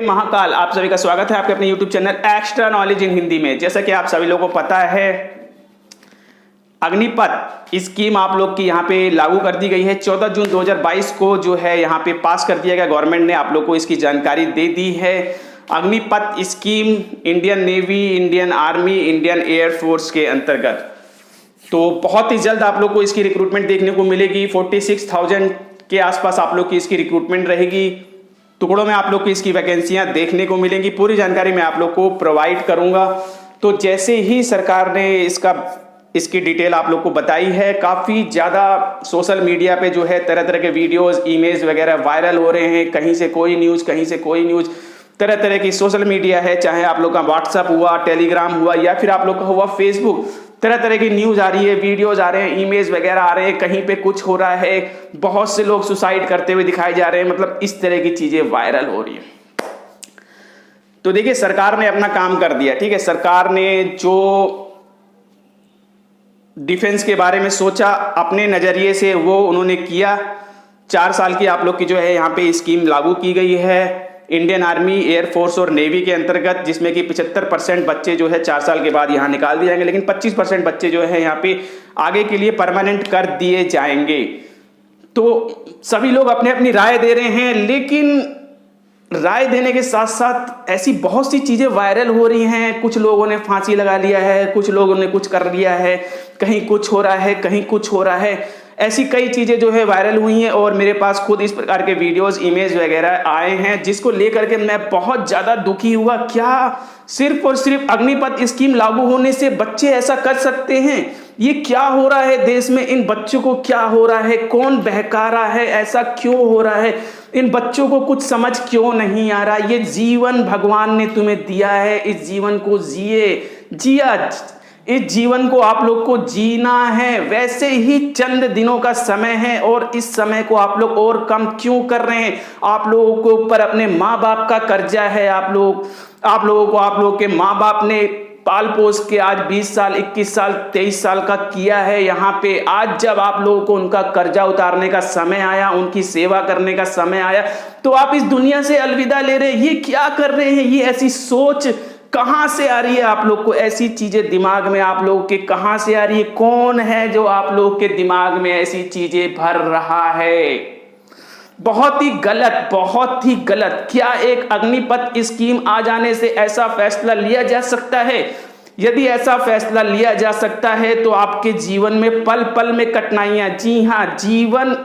महाकाल, आप सभी का स्वागत है आपके अपने YouTube channel extra knowledge in Hindi में। जैसा कि आप सभी लोगों को पता है, अग्निपथ स्कीम आप लोग की यहाँ पे लागू कर दी गई है। 14 जून 2022 को जो है यहाँ पे पास कर दिया गया, गवर्नमेंट ने आप लोग को इसकी जानकारी दे दी है। Agnipath scheme Indian navy, Indian army, Indian air force के अंतर्गत तो बहुत ही जल्द आप लोग को इसकी रिक्रूटमेंट देखने को मिलेगी। 46,000 के आसपास आप लोग की इसकी रिक्रूटमेंट रहेगी। टुकड़ों में आप लोग को इसकी वैकेंसियां देखने को मिलेंगी। पूरी जानकारी मैं आप लोग को प्रोवाइड करूंगा। तो जैसे ही सरकार ने इसकी डिटेल आप लोग को बताई है, काफ़ी ज़्यादा सोशल मीडिया पे जो है तरह तरह के वीडियोस, इमेज वगैरह वायरल हो रहे हैं। कहीं से कोई न्यूज़, कहीं से कोई न्यूज़, तरह तरह की सोशल मीडिया है, चाहे आप लोग का व्हाट्सअप हुआ, टेलीग्राम हुआ या फिर आप लोग का हुआ फेसबुक, तरह तरह की न्यूज़ आ रही है, वीडियोज आ रहे हैं, इमेज वगैरह आ रहे हैं। कहीं पे कुछ हो रहा है, बहुत से लोग सुसाइड करते हुए दिखाए जा रहे हैं। मतलब इस तरह की चीज़ें वायरल हो रही है। तो देखिए, सरकार ने अपना काम कर दिया, ठीक है। सरकार ने जो डिफेंस के बारे में सोचा अपने नज़रिए से, वो उन्होंने किया। 4 साल की आप लोग की जो है यहाँ पे स्कीम लागू की गई है इंडियन आर्मी, एयरफोर्स और नेवी के अंतर्गत, जिसमें कि 75% बच्चे जो है 4 साल के बाद यहाँ निकाल दिए जाएंगे, लेकिन 25% बच्चे जो है यहाँ पे आगे के लिए परमानेंट कर दिए जाएंगे। तो सभी लोग अपने अपनी राय दे रहे हैं, लेकिन राय देने के साथ साथ ऐसी बहुत सी चीज़ें वायरल हो रही हैं। कुछ लोगों ने फांसी लगा लिया है, कुछ लोगों ने कुछ कर लिया है, कहीं कुछ हो रहा है, कहीं कुछ हो रहा है। ऐसी कई चीज़ें जो है वायरल हुई हैं और मेरे पास खुद इस प्रकार के वीडियोस, इमेज वगैरह आए हैं, जिसको लेकर के मैं बहुत ज़्यादा दुखी हुआ। क्या सिर्फ और सिर्फ अग्निपथ स्कीम लागू होने से बच्चे ऐसा कर सकते हैं? ये क्या हो रहा है देश में? इन बच्चों को क्या हो रहा है? कौन बहका रहा है? ऐसा क्यों हो रहा है? इन बच्चों को कुछ समझ क्यों नहीं आ रहा? ये जीवन भगवान ने तुम्हें दिया है, इस जीवन को इस जीवन को आप लोग को जीना है। वैसे ही चंद दिनों का समय है और इस समय को आप लोग और कम क्यों कर रहे हैं? आप लोगों के ऊपर अपने माँ बाप का कर्जा है। आप लोगों को आप लोग के माँ बाप ने पाल पोस के आज 20 साल, 21 साल, 23 साल का किया है यहाँ पे। आज जब आप लोगों को उनका कर्जा उतारने का समय आया, उनकी सेवा करने का समय आया, तो आप इस दुनिया से अलविदा ले रहे हैं। ये क्या कर रहे हैं? ये ऐसी सोच कहां से आ रही है आप लोग को? ऐसी चीजें दिमाग में आप लोगों के कहां से आ रही है? कौन है जो आप लोग के दिमाग में ऐसी चीजें भर रहा है? बहुत ही गलत, बहुत ही गलत। क्या एक अग्निपथ स्कीम आ जाने से ऐसा फैसला लिया जा सकता है? यदि ऐसा फैसला लिया जा सकता है तो आपके जीवन में पल पल में कठिनाइयां, जी हां, जीवन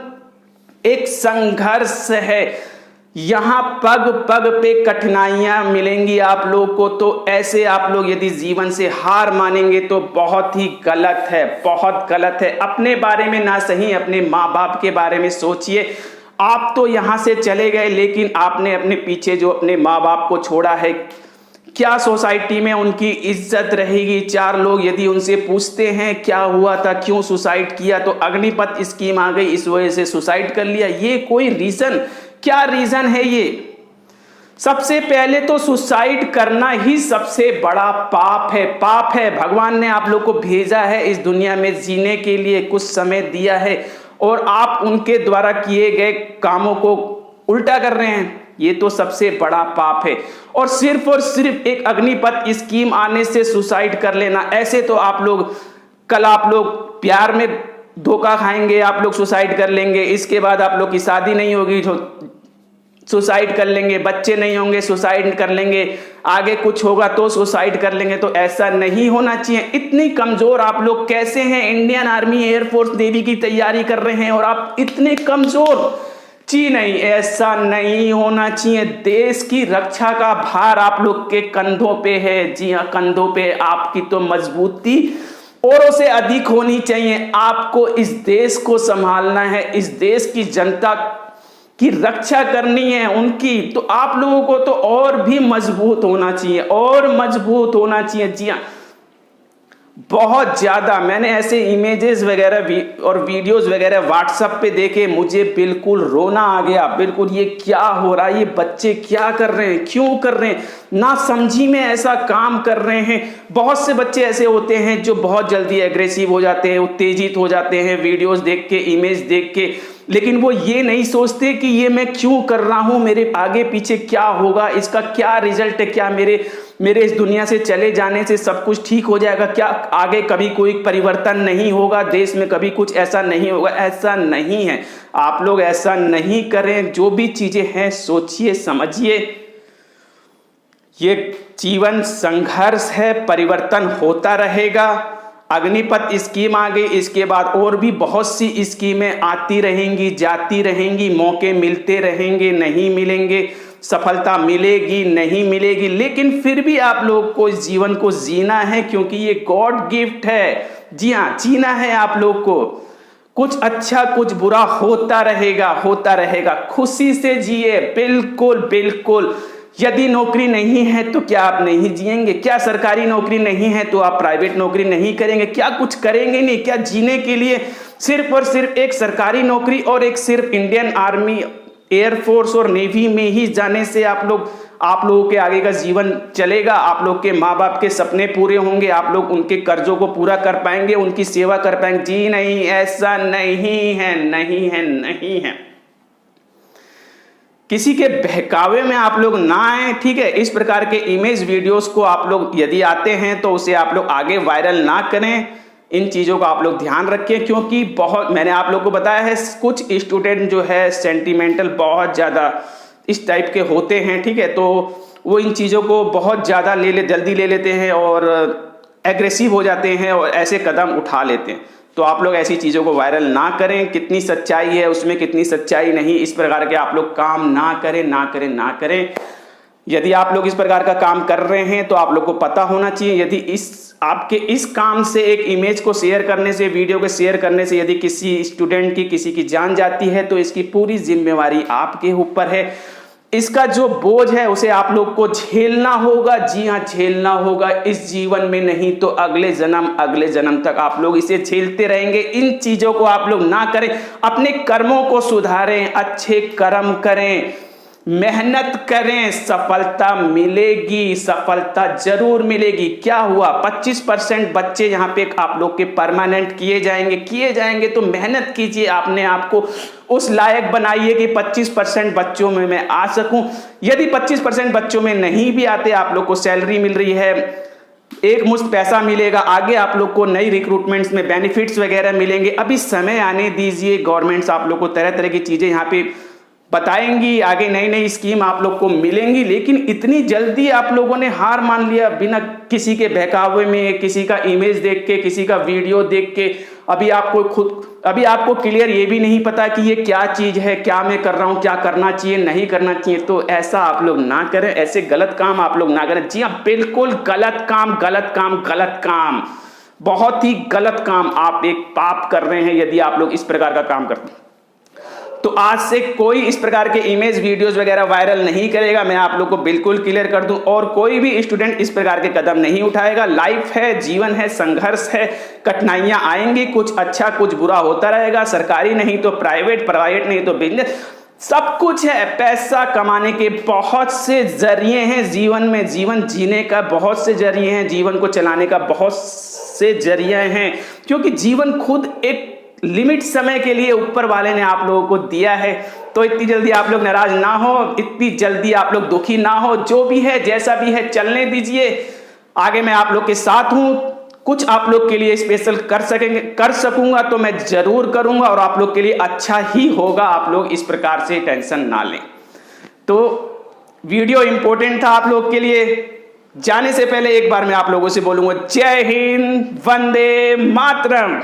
एक संघर्ष है। यहाँ पग पग पे कठिनाइयां मिलेंगी आप लोग को। तो ऐसे आप लोग यदि जीवन से हार मानेंगे तो बहुत ही गलत है, बहुत गलत है। अपने बारे में ना सही, अपने माँ बाप के बारे में सोचिए। आप तो यहाँ से चले गए, लेकिन आपने अपने पीछे जो अपने माँ बाप को छोड़ा है, क्या सोसाइटी में उनकी इज्जत रहेगी? 4 लोग यदि उनसे पूछते हैं क्या हुआ था, क्यों सुसाइड किया, तो अग्निपथ स्कीम आ गई, इस वजह से सुसाइड कर लिया। ये कोई रीजन? क्या रीजन है ये? सबसे पहले तो सुसाइड करना ही सबसे बड़ा पाप है, पाप है। भगवान ने आप लोग को भेजा है इस दुनिया में जीने के लिए, कुछ समय दिया है और आप उनके द्वारा किए गए कामों को उल्टा कर रहे हैं। ये तो सबसे बड़ा पाप है। और सिर्फ एक अग्निपथ स्कीम आने से सुसाइड कर लेना, ऐसे तो आप लोग प्यार में धोखा खाएंगे, आप लोग सुसाइड कर लेंगे, इसके बाद आप लोग की शादी नहीं होगी तो सुसाइड कर लेंगे, बच्चे नहीं होंगे सुसाइड कर लेंगे, आगे कुछ होगा तो सुसाइड कर लेंगे। तो ऐसा नहीं होना चाहिए। इतनी कमजोर आप लोग कैसे हैं? इंडियन आर्मी, एयरफोर्स, नेवी की तैयारी कर रहे हैं और आप इतने कमजोर? जी नहीं, ऐसा नहीं होना चाहिए। देश की रक्षा का भार आप लोग के कंधों पे है। जी हाँ, कंधों पे। आपकी तो मजबूती औरों से अधिक होनी चाहिए। आपको इस देश को संभालना है, इस देश की जनता की रक्षा करनी है उनकी, तो आप लोगों को तो और भी मजबूत होना चाहिए, और मजबूत होना चाहिए। जी हाँ, बहुत ज्यादा। मैंने ऐसे इमेजेस वगैरह और वीडियोस वगैरह व्हाट्सएप पे देखे, मुझे बिल्कुल रोना आ गया। बिल्कुल, ये क्या हो रहा है? ये बच्चे क्या कर रहे हैं? क्यों कर रहे हैं? ना समझी में ऐसा काम कर रहे हैं। बहुत से बच्चे ऐसे होते हैं जो बहुत जल्दी एग्रेसिव हो जाते हैं, उत्तेजित हो जाते हैं वीडियोस देख के, इमेज देख के। लेकिन वो ये नहीं सोचते कि ये मैं क्यों कर रहा हूं, मेरे आगे पीछे क्या होगा, इसका क्या रिजल्ट है, क्या मेरे इस दुनिया से चले जाने से सब कुछ ठीक हो जाएगा, क्या आगे कभी कोई परिवर्तन नहीं होगा, देश में कभी कुछ ऐसा नहीं होगा। ऐसा नहीं है, आप लोग ऐसा नहीं करें। जो भी चीजें हैं सोचिए समझिए। ये जीवन संघर्ष है, परिवर्तन होता रहेगा। अग्निपथ स्कीम आ गई, इसके बाद और भी बहुत सी स्कीमें आती रहेंगी, जाती रहेंगी, मौके मिलते रहेंगे, नहीं मिलेंगे, सफलता मिलेगी नहीं मिलेगी, लेकिन फिर भी आप लोग को इस जीवन को जीना है, क्योंकि ये गॉड गिफ्ट है। जी हाँ, जीना है आप लोग को। कुछ अच्छा कुछ बुरा होता रहेगा, होता रहेगा। खुशी से जिए, बिल्कुल बिल्कुल। यदि नौकरी नहीं है तो क्या आप नहीं जिएंगे? क्या सरकारी नौकरी नहीं है तो आप प्राइवेट नौकरी नहीं करेंगे? क्या कुछ करेंगे नहीं? क्या जीने के लिए सिर्फ और सिर्फ एक सरकारी नौकरी और एक सिर्फ इंडियन आर्मी, एयरफोर्स और नेवी में ही जाने से आप लोगों के आगे का जीवन चलेगा? आप लोग के माँ बाप के सपने पूरे होंगे? आप लोग उनके कर्जों को पूरा कर पाएंगे, उनकी सेवा कर पाएंगे? जी नहीं, ऐसा नहीं है, नहीं है, नहीं है। किसी के बहकावे में आप लोग ना आए, ठीक है? इस प्रकार के इमेज वीडियोस को आप लोग यदि आते हैं तो उसे आप लोग आगे वायरल ना करें। इन चीज़ों का आप लोग ध्यान रखें, क्योंकि बहुत, मैंने आप लोग को बताया है, कुछ स्टूडेंट जो है सेंटिमेंटल बहुत ज़्यादा इस टाइप के होते हैं, ठीक है? तो वो इन चीज़ों को बहुत ज़्यादा जल्दी ले लेते हैं और एग्रेसिव हो जाते हैं और ऐसे कदम उठा लेते हैं। तो आप लोग ऐसी चीज़ों को वायरल ना करें। कितनी सच्चाई है उसमें, कितनी सच्चाई नहीं, इस प्रकार के आप लोग काम ना करें, ना करें, ना करें। यदि आप लोग इस प्रकार का काम कर रहे हैं तो आप लोग को पता होना चाहिए, यदि आपके इस काम से, एक इमेज को शेयर करने से, वीडियो को शेयर करने से यदि किसी स्टूडेंट की, किसी की जान जाती है तो इसकी पूरी जिम्मेवारी आपके ऊपर है। इसका जो बोझ है उसे आप लोग को झेलना होगा। जी हाँ, झेलना होगा। इस जीवन में नहीं तो अगले जन्म तक आप लोग इसे झेलते रहेंगे। इन चीजों को आप लोग ना करें, अपने कर्मों को सुधारें, अच्छे कर्म करें, मेहनत करें, सफलता मिलेगी, सफलता जरूर मिलेगी। क्या हुआ, 25% बच्चे यहाँ पे आप लोग के परमानेंट किए जाएंगे। तो मेहनत कीजिए, अपने आप को उस लायक बनाइए कि 25% बच्चों में मैं आ सकूं। यदि 25% बच्चों में नहीं भी आते, आप लोग को सैलरी मिल रही है, एक मुश्त पैसा मिलेगा, आगे आप लोग को नई रिक्रूटमेंट्स में बेनिफिट्स वगैरह मिलेंगे। अभी समय आने दीजिए, गवर्नमेंट्स आप लोग को तरह तरह की चीजें यहाँ पे बताएंगी, आगे नई नई स्कीम आप लोग को मिलेंगी। लेकिन इतनी जल्दी आप लोगों ने हार मान लिया, बिना किसी के बहकावे में, किसी का इमेज देख के, किसी का वीडियो देख के। अभी आपको क्लियर ये भी नहीं पता कि ये क्या चीज है, क्या मैं कर रहा हूं, क्या करना चाहिए, नहीं करना चाहिए। तो ऐसा आप लोग ना करें, ऐसे गलत काम आप लोग ना करें। जी हाँ, बिल्कुल गलत काम, गलत काम, गलत काम, बहुत ही गलत काम। आप एक पाप कर रहे हैं यदि आप लोग इस प्रकार का काम करते हैं। तो आज से कोई इस प्रकार के इमेज वीडियोस वगैरह वायरल नहीं करेगा, मैं आप लोग को बिल्कुल क्लियर कर दूं। और कोई भी स्टूडेंट इस प्रकार के कदम नहीं उठाएगा। लाइफ है, जीवन है, संघर्ष है, कठिनाइयां आएंगी, कुछ अच्छा कुछ बुरा होता रहेगा। सरकारी नहीं तो प्राइवेट नहीं तो बिजनेस, सब कुछ है। पैसा कमाने के बहुत से जरिए हैं जीवन में, जीवन जीने का बहुत से जरिए हैं, जीवन को चलाने का बहुत से जरिए हैं। क्योंकि जीवन खुद एक लिमिट समय के लिए ऊपर वाले ने आप लोगों को दिया है। तो इतनी जल्दी आप लोग नाराज ना हो, इतनी जल्दी आप लोग दुखी ना हो। जो भी है, जैसा भी है, चलने दीजिए। आगे मैं आप लोग के साथ हूं। कुछ आप लोग के लिए स्पेशल कर सकूंगा तो मैं जरूर करूंगा, और आप लोग के लिए अच्छा ही होगा। आप लोग इस प्रकार से टेंशन ना लें। तो वीडियो इंपॉर्टेंट था आप लोग के लिए। जाने से पहले एक बार मैं आप लोगों से बोलूंगा, जय हिंद, वंदे मातरम।